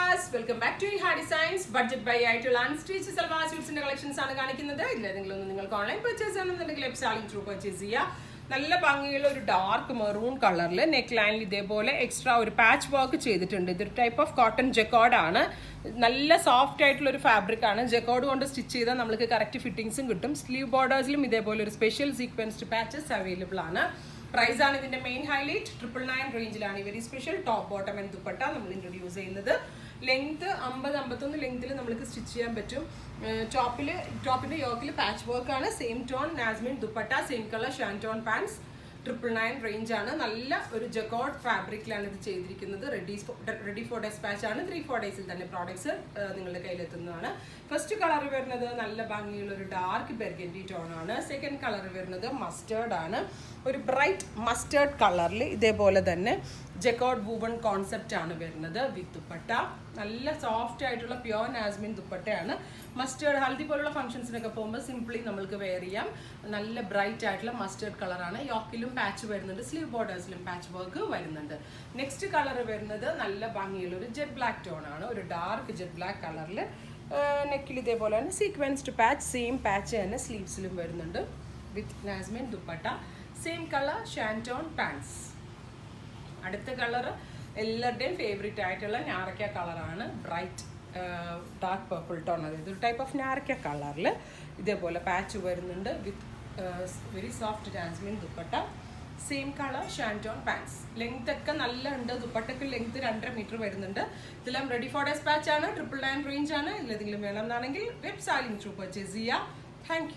viewers, welcome back to Iha Designs. Budget by ആയിട്ടുള്ള unstitch salwar സ്യൂട്ട്സിന്റെ collections ആണ് കാണിക്കുന്നത്. ഇതിലേതെങ്കിലും നിങ്ങൾക്ക് ഓൺലൈൻ പർച്ചേസ് ചെയ്യണമെന്നുണ്ടെങ്കിൽ വെബ്സൈറ്റിൽ ത്രൂ പർച്ചേസ് ചെയ്യാം. നല്ല ഭംഗിയുള്ള ഒരു ഡാർക്ക് മെറൂൺ കളറിൽ നെക്ക് ലൈനിൽ ഇതേപോലെ എക്സ്ട്രാ ഒരു പാച്ച് വർക്ക് ചെയ്തിട്ടുണ്ട്. ഇതൊരു ടൈപ്പ് ഓഫ് കോട്ടൺ ജക്കോർഡ് ആണ്. നല്ല സോഫ്റ്റ് ആയിട്ടുള്ള ഒരു ഫാബ്രിക് ആണ്. ജക്കോർഡ് കൊണ്ട് സ്റ്റിച്ച് ചെയ്താൽ നമുക്ക് കറക്റ്റ് ഫിറ്റിംഗ്സും കിട്ടും. സ്ലീവ് ബോർഡേഴ്സിലും ഇതേപോലെ ഒരു സ്പെഷ്യൽ സീക്വൻസ്ഡ് പാച്ചസ് അവൈലബിൾ ആണ്. പ്രൈസ് ആണ് ഇതിന്റെ മെയിൻ ഹൈലൈറ്റ്. 999 റേഞ്ചിലാണ് very special top bottom and dupatta നമ്മൾ ഇൻട്രൊഡ്യൂസ് ചെയ്യുന്നത്. ലെങ്ത് 50-51 ലെങ്ത്തിൽ നമുക്ക് സ്റ്റിച്ച് ചെയ്യാൻ പറ്റും. ടോപ്പിന്റെ യോക്കിൽ പാച്ച് വർക്ക് ആണ്. സെയിം ടോൺ നാസ്മിൻ ദുപ്പട്ട, സെയിം കളർ ഷാൻറ്റോൺ പാൻസ്. 999 റേഞ്ച് ആണ്. നല്ല ഒരു ജക്കോർഡ് ഫാബ്രിക്കിലാണ് ഇത് ചെയ്തിരിക്കുന്നത്. റെഡി ഫോർ ഡെസ്പാച്ച് ആണ്. 3-4 ഡേയ്സിൽ തന്നെ പ്രോഡക്ട്സ് നിങ്ങളുടെ കയ്യിലെത്തുന്നതാണ്. ഫസ്റ്റ് കളർ വരുന്നത് നല്ല ഭംഗിയുള്ള ഒരു ഡാർക്ക് ബെർഗൻഡി ടോൺ ആണ്. സെക്കൻഡ് കളർ വരുന്നത് മസ്റ്റേർഡ് ആണ്. ഒരു ബ്രൈറ്റ് മസ്റ്റേർഡ് കളറിൽ ഇതേപോലെ തന്നെ ജക്കോർഡ് വൂവൺ കോൺസെപ്റ്റ് ആണ് വരുന്നത് വിത്ത് ദുപ്പട്ട. നല്ല സോഫ്റ്റ് ആയിട്ടുള്ള പ്യോർ നാസ്മിൻ ദുപ്പട്ടയാണ്. മസ്റ്റേർഡ് ഹൽദി പോലുള്ള ഫംഗ്ഷൻസിനൊക്കെ പോകുമ്പോൾ സിംപ്ലി നമ്മൾക്ക് വെയർ ചെയ്യാം. നല്ല ബ്രൈറ്റ് ആയിട്ടുള്ള മസ്റ്റേർഡ് കളറാണ്. യോക്കിലും പാച്ച് വരുന്നുണ്ട്, സ്ലീവ് ബോർഡേഴ്സിലും പാച്ച് വർക്ക് വരുന്നുണ്ട്. നെക്സ്റ്റ് കളർ വരുന്നത് നല്ല ഭംഗിയുള്ള ഒരു ജെറ്റ് ബ്ലാക്ക് ടോൺ ആണ്. ഒരു ഡാർക്ക് ജെറ്റ് ബ്ലാക്ക് കളറിൽ നെക്കിൽ ഇതേപോലെ തന്നെ സീക്വൻസ്ഡ് പാച്ച്, സെയിം പാച്ച് തന്നെ സ്ലീവ്സിലും വരുന്നുണ്ട് with jasmine dupatta. Same colour ഷാൻറ്റോൺ പാൻസ്. അടുത്ത കളർ എല്ലാവരുടെയും ഫേവറേറ്റ് ആയിട്ടുള്ള ഞാറക്ക കളറാണ്. Bright dark purple tone. അതായത് ഒരു ടൈപ്പ് ഓഫ് ഞാറക്ക കളറിൽ ഇതേപോലെ പാച്ച് വരുന്നുണ്ട് with very soft jasmine dupatta. Same colour ഷാൻറ്റോൺ പാൻസ്. ലെങ്ത് ഒക്കെ നല്ല ഉണ്ട്. ദുപ്പട്ടയ്ക്ക് ലെങ്ത് 2.5 മീറ്റർ വരുന്നുണ്ട്. ഇതെല്ലാം റെഡി ഫോർ ഡെസ്പാച്ച് ആണ്. 999 റേഞ്ച് ആണ്. ഇതിലെന്തെങ്കിലും വേണമെന്നാണെങ്കിൽ വെബ്സൈറ്റിൽ ത്രൂ പർച്ചേസ് ചെയ്യാം. Thank you.